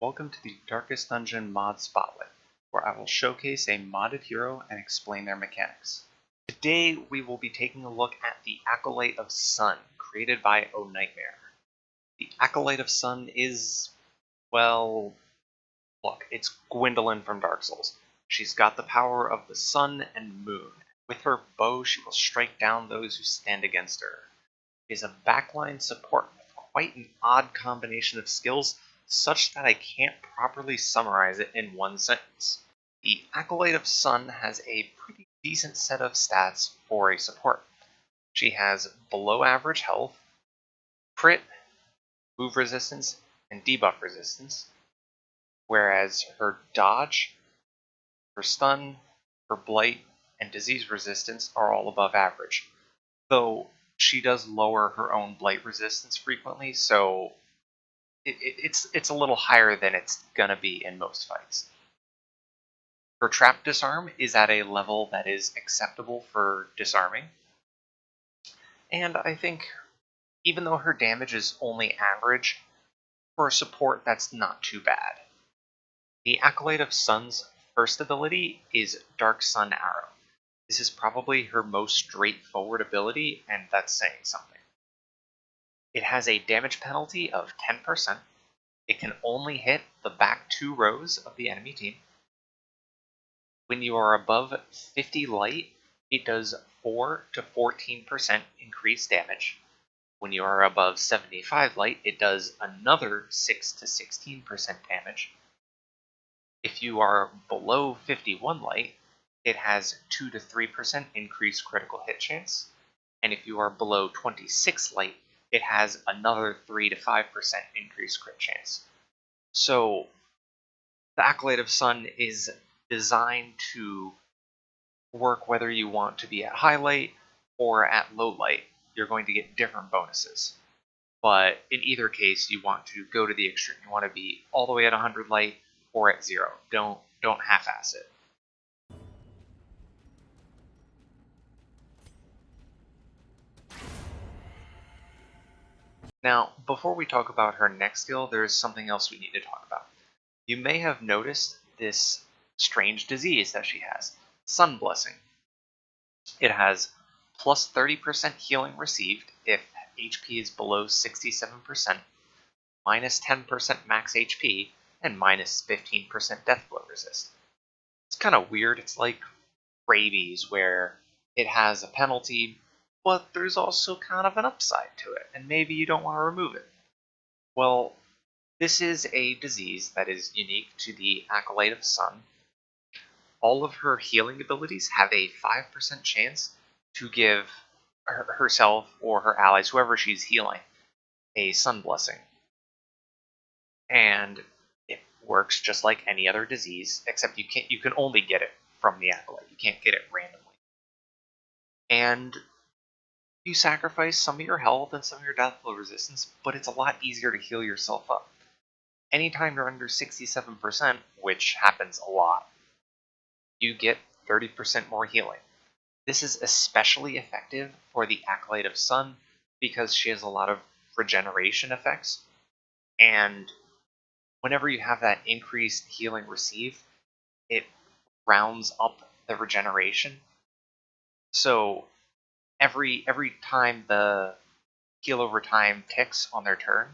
Welcome to the Darkest Dungeon mod spotlight, where I will showcase a modded hero and explain their mechanics. Today we will be taking a look at the Acolyte of Sun, created by O Nightmare. The Acolyte of Sun is, well, look, it's Gwendolyn from Dark Souls. She's got the power of the sun and moon. With her bow, she will strike down those who stand against her. She is a backline support with quite an odd combination of skills, such that I can't properly summarize it in one sentence. The Acolyte of Sun has a pretty decent set of stats for a support. She has below average health, crit, move resistance, and debuff resistance, whereas her dodge, her stun, her blight, and disease resistance are all above average, though she does lower her own blight resistance frequently, so it's a little higher than it's gonna be in most fights. Her trap disarm is at a level that is acceptable for disarming, and I think even though her damage is only average, for a support that's not too bad. The Acolyte of Sun's first ability is Dark Sun Arrow. This is probably her most straightforward ability, and that's saying something. It has a damage penalty of 10%. It can only hit the back 2 rows of the enemy team. When you are above 50 light, it does 4 to 14% increased damage. When you are above 75 light, it does another 6 to 16% damage. If you are below 51 light, it has 2 to 3% increased critical hit chance. And if you are below 26 light, it has another 3 to 5% increased crit chance. So, the Acolyte of Sun is designed to work whether you want to be at high light or at low light. You're going to get different bonuses. But in either case, you want to go to the extreme. You want to be all the way at 100 light or at 0. Don't half-ass it. Now, before we talk about her next skill, there's something else we need to talk about. You may have noticed this strange disease that she has, Sun Blessing. It has plus 30% healing received if HP is below 67%, minus 10% max HP, and minus 15% death blow resist. It's kind of weird. It's like rabies, where it has a penalty, but there's also kind of an upside to it, and maybe you don't want to remove it. Well, this is a disease that is unique to the Acolyte of Sun. All of her healing abilities have a 5% chance to give herself or her allies, whoever she's healing, a Sun Blessing. And it works just like any other disease, except you can only get it from the Acolyte. You can't get it randomly. And you sacrifice some of your health and some of your death blow resistance, but it's a lot easier to heal yourself up. Anytime you're under 67%, which happens a lot, you get 30% more healing. This is especially effective for the Acolyte of Sun because she has a lot of regeneration effects, and whenever you have that increased healing received, it rounds up the regeneration. So every time the heal over time ticks on their turn,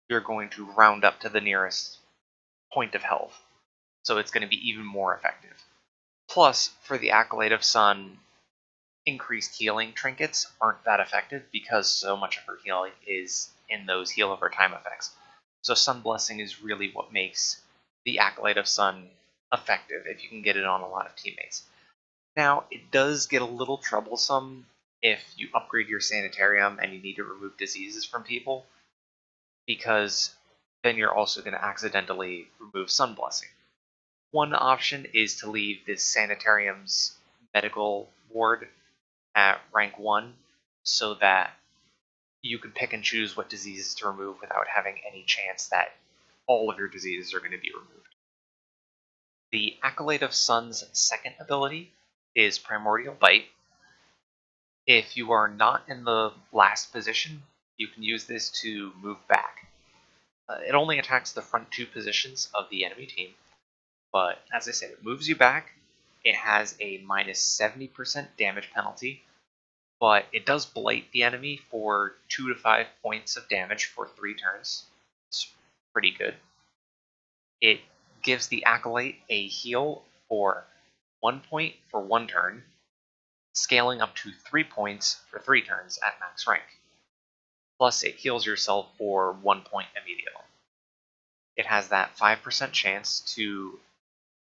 you're going to round up to the nearest point of health. So it's going to be even more effective. Plus, for the Acolyte of Sun, increased healing trinkets aren't that effective because so much of her healing is in those heal over time effects. So Sun Blessing is really what makes the Acolyte of Sun effective if you can get it on a lot of teammates. Now, it does get a little troublesome if you upgrade your Sanitarium and you need to remove diseases from people, because then you're also going to accidentally remove Sun Blessing. One option is to leave this Sanitarium's medical ward at rank 1 so that you can pick and choose what diseases to remove without having any chance that all of your diseases are going to be removed. The Acolyte of Sun's second ability is Primordial Bite. If you are not in the last position, you can use this to move back. It only attacks the front 2 positions of the enemy team, but as I said, it moves you back. It has a minus 70% damage penalty, but it does blight the enemy for 2 to 5 points of damage for 3 turns. It's pretty good. It gives the Acolyte a heal for 1 point for 1 turn, scaling up to 3 points for 3 turns at max rank. Plus, it heals yourself for 1 point immediately. It has that 5% chance to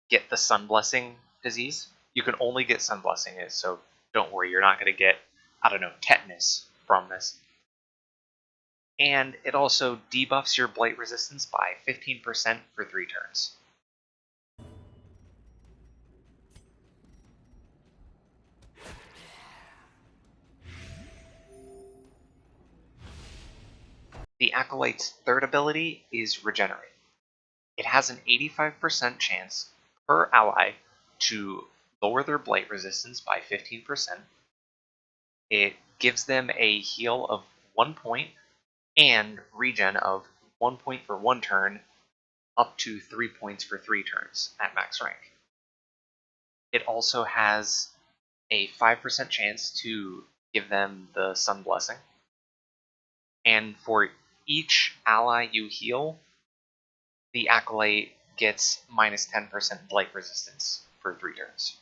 get the Sun Blessing disease. You can only get Sun Blessing, so don't worry, you're not going to get, I don't know, tetanus from this. And it also debuffs your blight resistance by 15% for 3 turns. The Acolyte's third ability is Regenerate. It has an 85% chance per ally to lower their blight resistance by 15%. It gives them a heal of 1 point and regen of 1 point for 1 turn, up to 3 points for 3 turns at max rank. It also has a 5% chance to give them the Sun Blessing. And for each ally you heal, the Acolyte gets minus 10% blight resistance for 3 turns.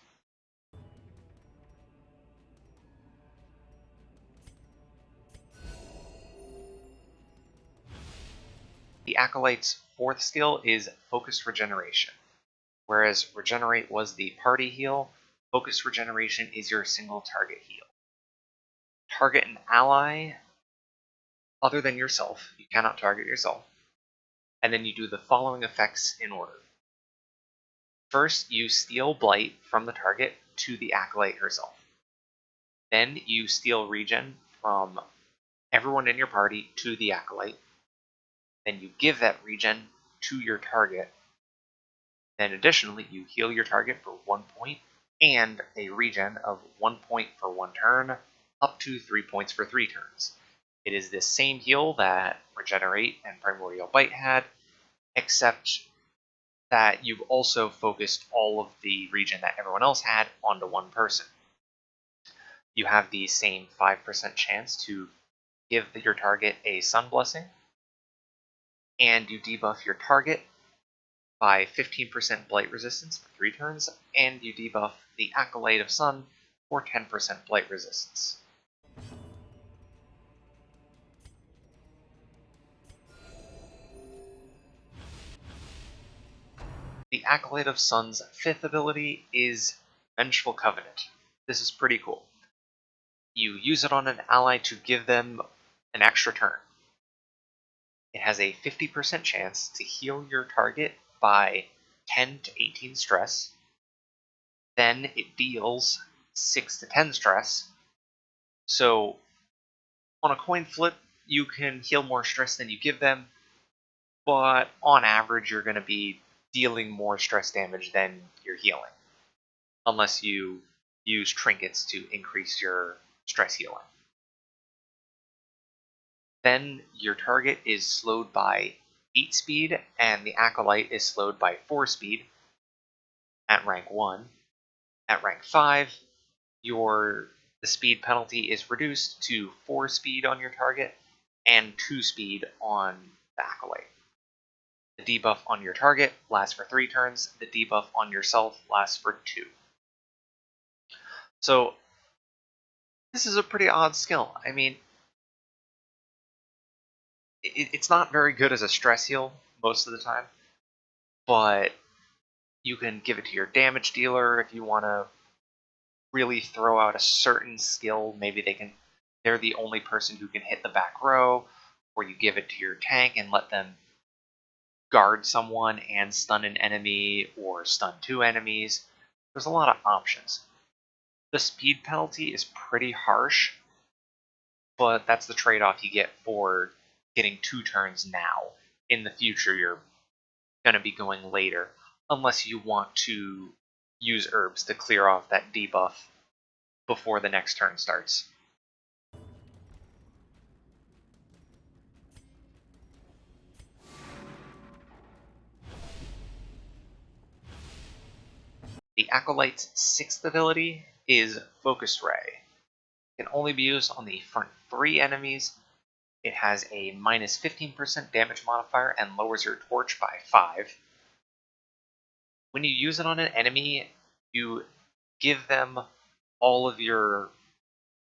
The Acolyte's fourth skill is Focused Regeneration. Whereas Regenerate was the party heal, Focused Regeneration is your single target heal. Target an ally other than yourself. You cannot target yourself. And then you do the following effects in order. First, you steal Blight from the target to the Acolyte herself. Then you steal Regen from everyone in your party to the Acolyte. Then you give that Regen to your target. Then additionally, you heal your target for 1 point and a Regen of 1 point for 1 turn, up to 3 points for 3 turns. It is the same heal that Regenerate and Primordial Bite had, except that you've also focused all of the regen that everyone else had onto one person. You have the same 5% chance to give your target a Sun Blessing, and you debuff your target by 15% Blight Resistance for 3 turns, and you debuff the Acolyte of Sun for 10% Blight Resistance. The Acolyte of Sun's fifth ability is Vengeful Covenant. This is pretty cool. You use it on an ally to give them an extra turn. It has a 50% chance to heal your target by 10 to 18 stress. Then it deals 6 to 10 stress. So on a coin flip, you can heal more stress than you give them, but on average, you're going to be dealing more stress damage than you're healing, unless you use trinkets to increase your stress healing. Then your target is slowed by 8 speed, and the Acolyte is slowed by 4 speed at rank 1. At rank 5, the speed penalty is reduced to 4 speed on your target and 2 speed on the Acolyte. The debuff on your target lasts for 3 turns, the debuff on yourself lasts for 2. So, this is a pretty odd skill. I mean, it's not very good as a stress heal most of the time, but you can give it to your damage dealer if you want to really throw out a certain skill. Maybe they're the only person who can hit the back row, or you give it to your tank and let them guard someone and stun an enemy, or stun 2 enemies. There's a lot of options. The speed penalty is pretty harsh, but that's the trade-off you get for getting 2 turns now. In the future, you're going to be going later, unless you want to use herbs to clear off that debuff before the next turn starts. Acolyte's 6th ability is Focused Ray. It can only be used on the front 3 enemies. It has a minus 15% damage modifier and lowers your torch by 5. When you use it on an enemy, you give them all of your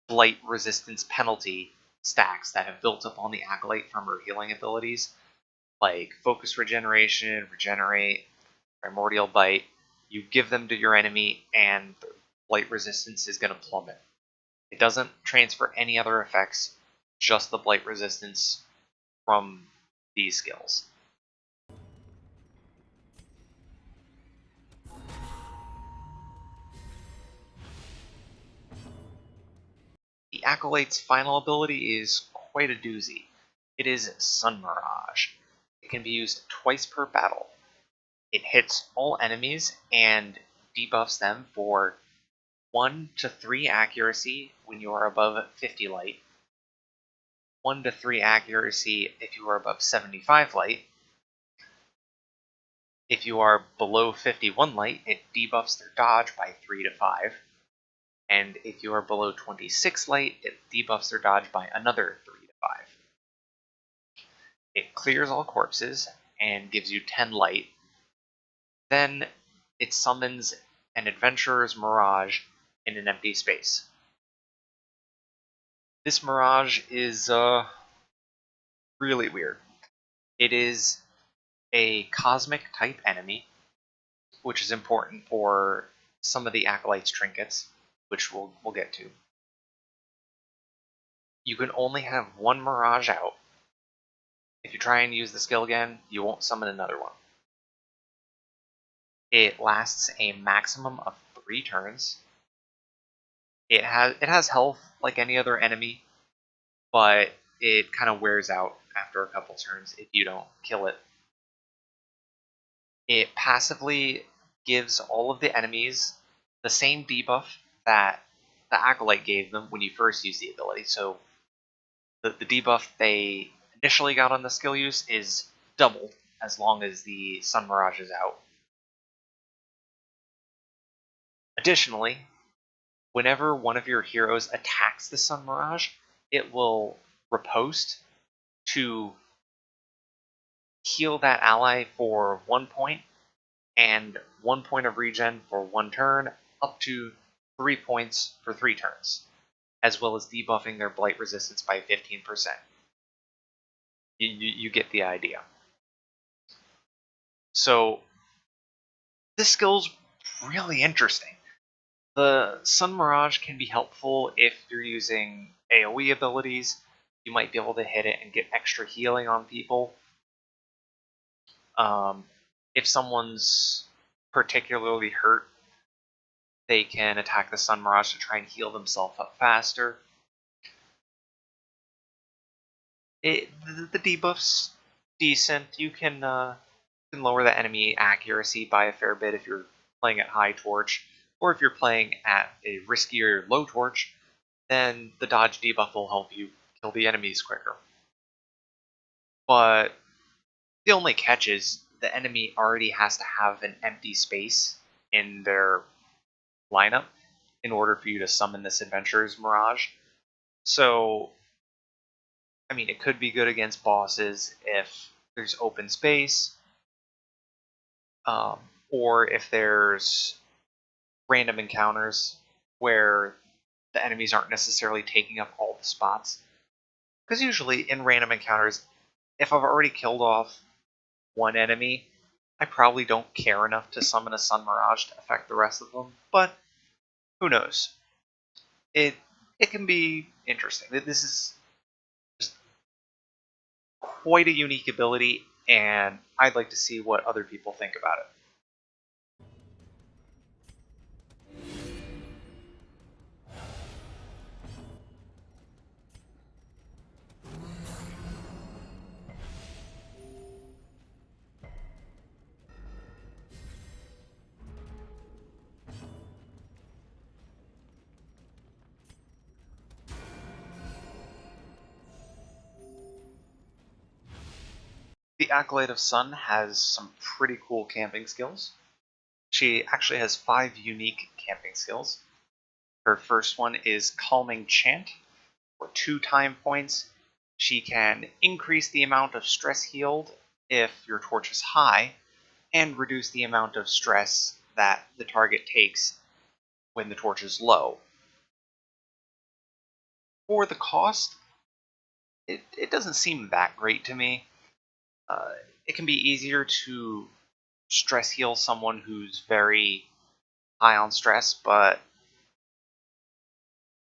blight resistance penalty stacks that have built up on the Acolyte from her healing abilities, like Focus Regeneration, Regenerate, Primordial Bite. You give them to your enemy, and the blight resistance is going to plummet. It doesn't transfer any other effects, just the blight resistance from these skills. The Acolyte's final ability is quite a doozy. It is Sun Mirage. It can be used twice per battle. It hits all enemies and debuffs them for 1 to 3 accuracy when you are above 50 light, 1 to 3 accuracy if you are above 75 light. If you are below 51 light, it debuffs their dodge by 3 to 5. And if you are below 26 light, it debuffs their dodge by another 3 to 5. It clears all corpses and gives you 10 light. Then it summons an Adventurer's Mirage in an empty space. This Mirage is really weird. It is a cosmic type enemy, which is important for some of the Acolyte's trinkets, which we'll get to. You can only have one Mirage out. If you try and use the skill again, you won't summon another one. It lasts a maximum of 3 turns. It has health like any other enemy, but it kind of wears out after a couple turns if you don't kill it. It passively gives all of the enemies the same debuff that the Acolyte gave them when you first used the ability. So the debuff they initially got on the skill use is doubled as long as the Sun Mirage is out. Additionally, whenever one of your heroes attacks the Sun Mirage, it will riposte to heal that ally for 1 point and 1 point of regen for 1 turn, up to 3 points for 3 turns, as well as debuffing their blight resistance by 15%. You get the idea. So this skill's really interesting. The Sun Mirage can be helpful if you're using AoE abilities. You might be able to hit it and get extra healing on people. If someone's particularly hurt, they can attack the Sun Mirage to try and heal themselves up faster. The debuff's decent. You can lower the enemy accuracy by a fair bit if you're playing at high torch, or if you're playing at a riskier low torch, then the dodge debuff will help you kill the enemies quicker. But the only catch is the enemy already has to have an empty space in their lineup in order for you to summon this Adventurer's Mirage. So, I mean, it could be good against bosses if there's open space, or if there's random encounters where the enemies aren't necessarily taking up all the spots. Because usually in random encounters, if I've already killed off one enemy, I probably don't care enough to summon a Sun Mirage to affect the rest of them, but who knows? It can be interesting. This is just quite a unique ability, and I'd like to see what other people think about it. The Acolyte of Sun has some pretty cool camping skills. She actually has 5 unique camping skills. Her first one is Calming Chant. For 2 time points, she can increase the amount of stress healed if your torch is high, and reduce the amount of stress that the target takes when the torch is low. For the cost, it doesn't seem that great to me. It can be easier to stress heal someone who's very high on stress, but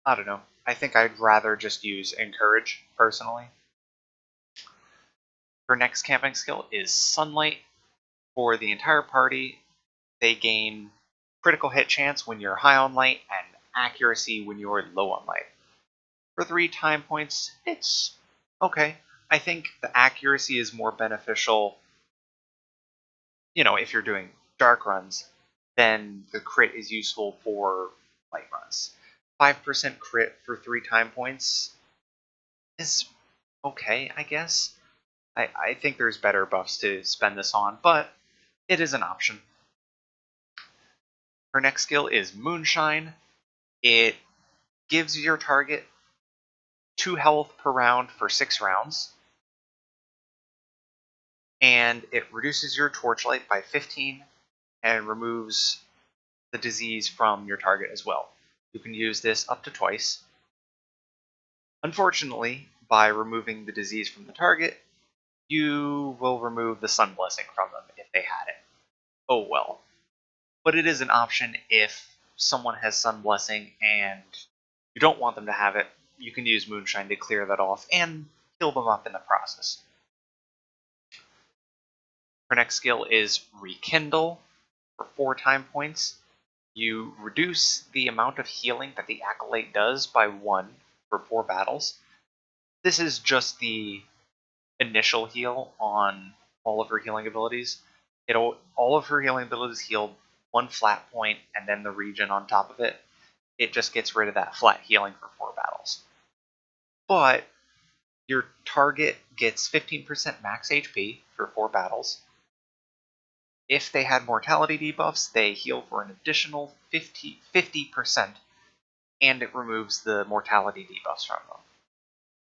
I don't know. I think I'd rather just use Encourage, personally. Her next camping skill is Sunlight. For the entire party, they gain critical hit chance when you're high on light and accuracy when you're low on light. For 3 time points, it's okay. I think the accuracy is more beneficial, if you're doing dark runs, then the crit is useful for light runs. 5% crit for 3 time points is okay, I guess. I think there's better buffs to spend this on, but it is an option. Her next skill is Moonshine. It gives your target 2 health per round for 6 rounds. And it reduces your torchlight by 15 and removes the disease from your target as well. You can use this up to twice. Unfortunately, by removing the disease from the target, you will remove the Sun Blessing from them if they had it. Oh well. But it is an option if someone has Sun Blessing and you don't want them to have it. You can use Moonshine to clear that off and heal them up in the process. Her next skill is Rekindle. For 4 time points, you reduce the amount of healing that the Acolyte does by 1 for 4 battles. This is just the initial heal on all of her healing abilities. All of her healing abilities heal 1 flat point and then the regen on top of it. It just gets rid of that flat healing for 4 battles. But your target gets 15% max HP for 4 battles. If they had mortality debuffs, they heal for an additional 50%, and it removes the mortality debuffs from them.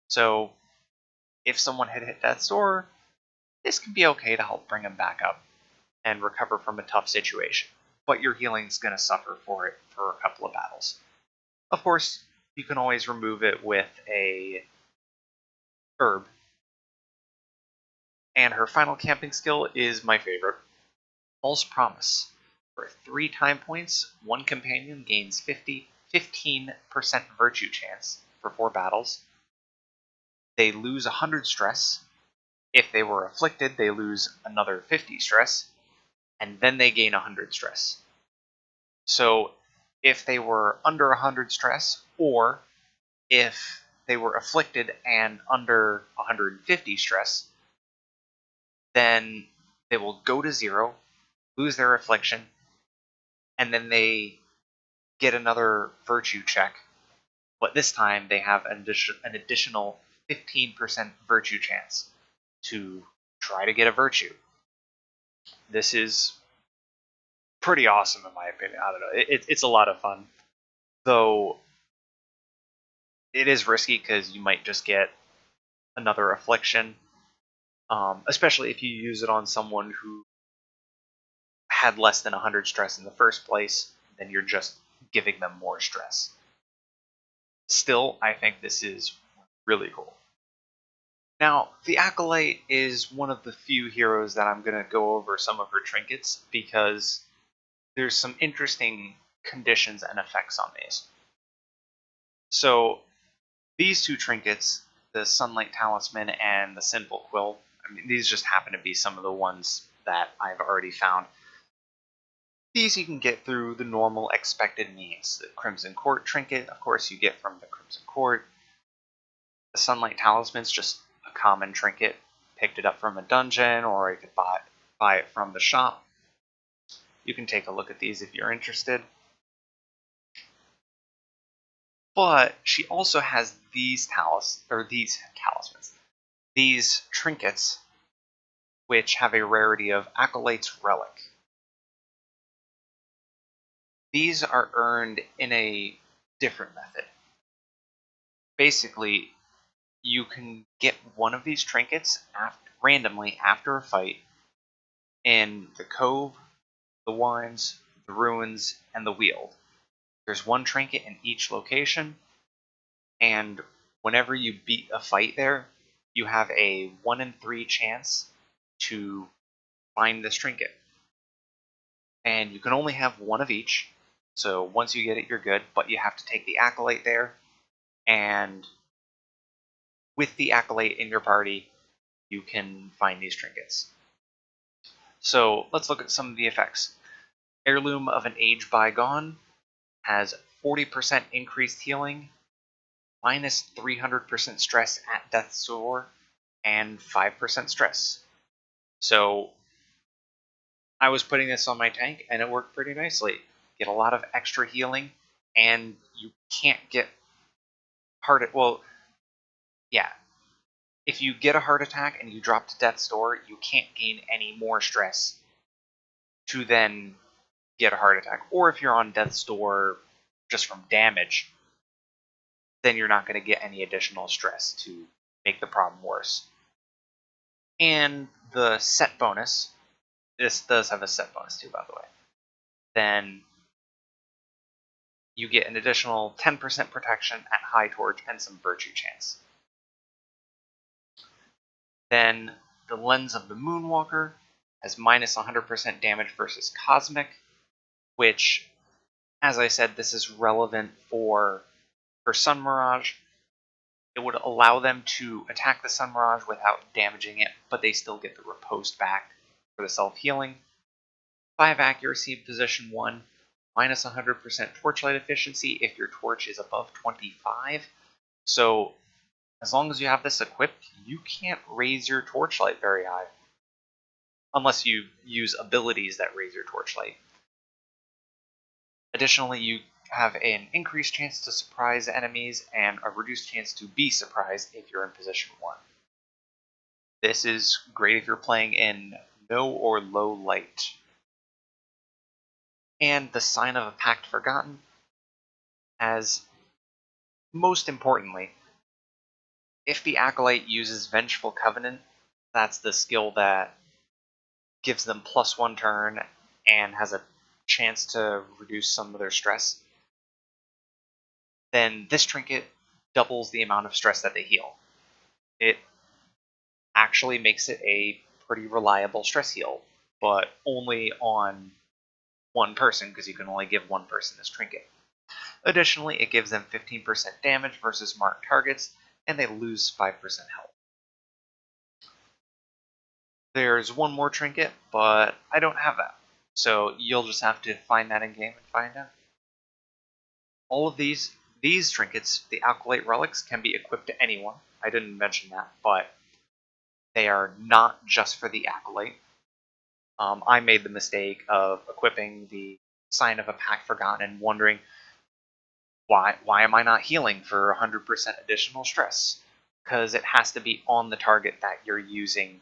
So if someone had hit death's door, this can be okay to help bring them back up and recover from a tough situation. But your healing's going to suffer for it for a couple of battles. Of course, you can always remove it with a herb. And her final camping skill is my favorite, False Promise. For 3 time points, 1 companion gains 15% virtue chance for 4 battles. They lose 100 stress. If they were afflicted, they lose another 50 stress, and then they gain 100 stress. So if they were under 100 stress, or if they were afflicted and under 150 stress, then they will go to 0, lose their affliction, and then they get another virtue check. But this time they have an additional 15% virtue chance to try to get a virtue. This is pretty awesome in my opinion. I don't know. It's a lot of fun. Though it is risky because you might just get another affliction. Especially if you use it on someone who had less than 100 stress in the first place, then you're just giving them more stress. Still, I think this is really cool. Now, the Acolyte is one of the few heroes that I'm going to go over some of her trinkets because there's some interesting conditions and effects on these. So, these 2 trinkets, the Sunlight Talisman and the Sinful Quill, these just happen to be some of the ones that I've already found. These you can get through the normal expected means. The Crimson Court trinket, of course, you get from the Crimson Court. The Sunlight Talisman's just a common trinket. Picked it up from a dungeon, or you could buy it from the shop. You can take a look at these if you're interested. But she also has these talismans. These trinkets, which have a rarity of Acolyte's Relic. These are earned in a different method. Basically, you can get one of these trinkets randomly after a fight in the Cove, the Warrens, the Ruins, and the Weald. There's one trinket in each location, and whenever you beat a fight there, you have a 1 in 3 chance to find this trinket. And you can only have one of each, so once you get it, you're good, but you have to take the Acolyte there, and with the Acolyte in your party, you can find these trinkets. So let's look at some of the effects. Heirloom of an Age Bygone has 40% increased healing, minus 300% stress at death's door, and 5% stress. So I was putting this on my tank, and it worked pretty nicely. Get a lot of extra healing, and you can't get if you get a heart attack and you drop to death's door, you can't gain any more stress to then get a heart attack. Or if you're on death's door just from damage, then you're not going to get any additional stress to make the problem worse. And the set bonus, this does have a set bonus too, by the way, then you get an additional 10% protection at high torch and some virtue chance. Then the Lens of the Moonwalker has minus 100% damage versus Cosmic, which, as I said, this is relevant for Sun Mirage. It would allow them to attack the Sun Mirage without damaging it, but they still get the riposte back for the self-healing. 5 accuracy in position 1, minus 100% torchlight efficiency if your torch is above 25. So as long as you have this equipped, you can't raise your torchlight very high. Unless you use abilities that raise your torchlight. Additionally, you have an increased chance to surprise enemies and a reduced chance to be surprised if you're in position 1. This is great if you're playing in no or low light. And the Sign of a Pact Forgotten has, most importantly, if the Acolyte uses Vengeful Covenant, that's the skill that gives them +1 turn and has a chance to reduce some of their stress, then this trinket doubles the amount of stress that they heal. It actually makes it a pretty reliable stress heal, but only on one person, because you can only give one person this trinket. Additionally, it gives them 15% damage versus marked targets, and they lose 5% health. There's one more trinket, but I don't have that, so you'll just have to find that in game and find out. All of these trinkets, the Acolyte relics, can be equipped to anyone. I didn't mention that, but they are not just for the Acolyte. I made the mistake of equipping the Sign of a Pact Forgotten and wondering, why am I not healing for 100% additional stress? Because it has to be on the target that you're using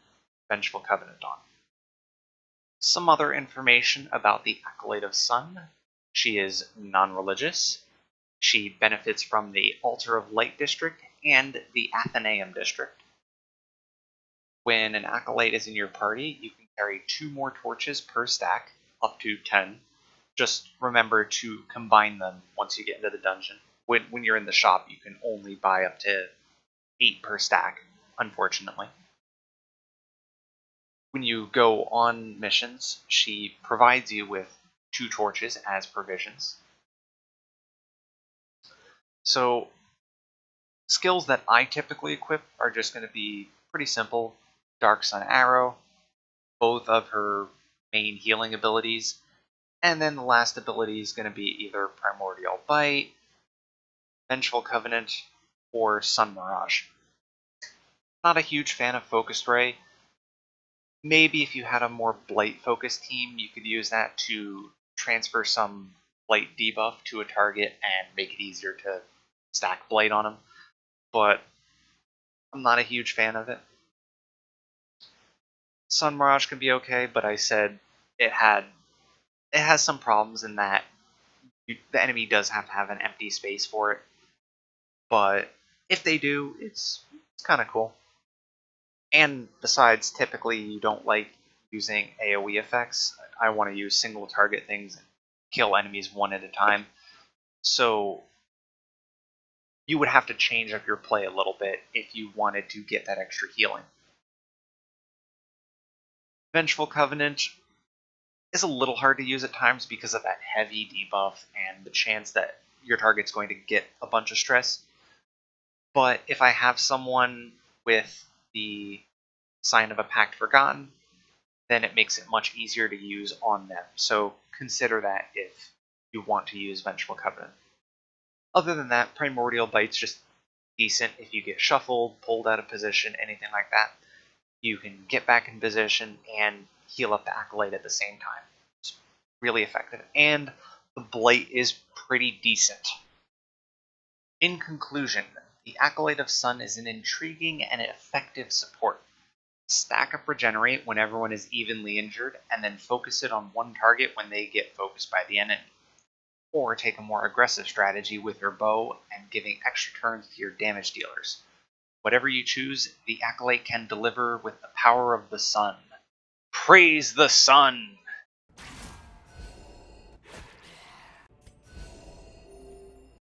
Vengeful Covenant on. Some other information about the Acolyte of Sun. She is non-religious. She benefits from the Altar of Light district and the Athenaeum district. When an Acolyte is in your party, you can carry 2 more torches per stack, up to 10. Just remember to combine them once you get into the dungeon. When you're in the shop, you can only buy up to 8 per stack, unfortunately. When you go on missions, she provides you with 2 torches as provisions. So, skills that I typically equip are just going to be pretty simple. Dark Sun Arrow, both of her main healing abilities, and then the last ability is going to be either Primordial Bite, Vengeful Covenant, or Sun Mirage. Not a huge fan of Focused Ray. Maybe if you had a more Blight-focused team, you could use that to transfer some Blight debuff to a target and make it easier to stack Blight on them. But I'm not a huge fan of it. Sun Mirage can be okay, but I said it has some problems in that The enemy does have to have an empty space for it, but if they do, it's kind of cool. And besides, typically you don't like using AoE effects. I want to use single target things and kill enemies one at a time. So you would have to change up your play a little bit if you wanted to get that extra healing. Vengeful Covenant is a little hard to use at times because of that heavy debuff and the chance that your target's going to get a bunch of stress. But if I have someone with the Sign of a Pact Forgotten, then it makes it much easier to use on them. So consider that if you want to use Vengeful Covenant. Other than that, Primordial Bite's just decent if you get shuffled, pulled out of position, anything like that. You can get back in position and heal up the Acolyte at the same time. It's really effective. And the Blight is pretty decent. In conclusion, the Acolyte of Sun is an intriguing and effective support. Stack up Regenerate when everyone is evenly injured, and then focus it on one target when they get focused by the enemy. Or take a more aggressive strategy with your bow and giving extra turns to your damage dealers. Whatever you choose, the Acolyte can deliver with the power of the sun. Praise the sun!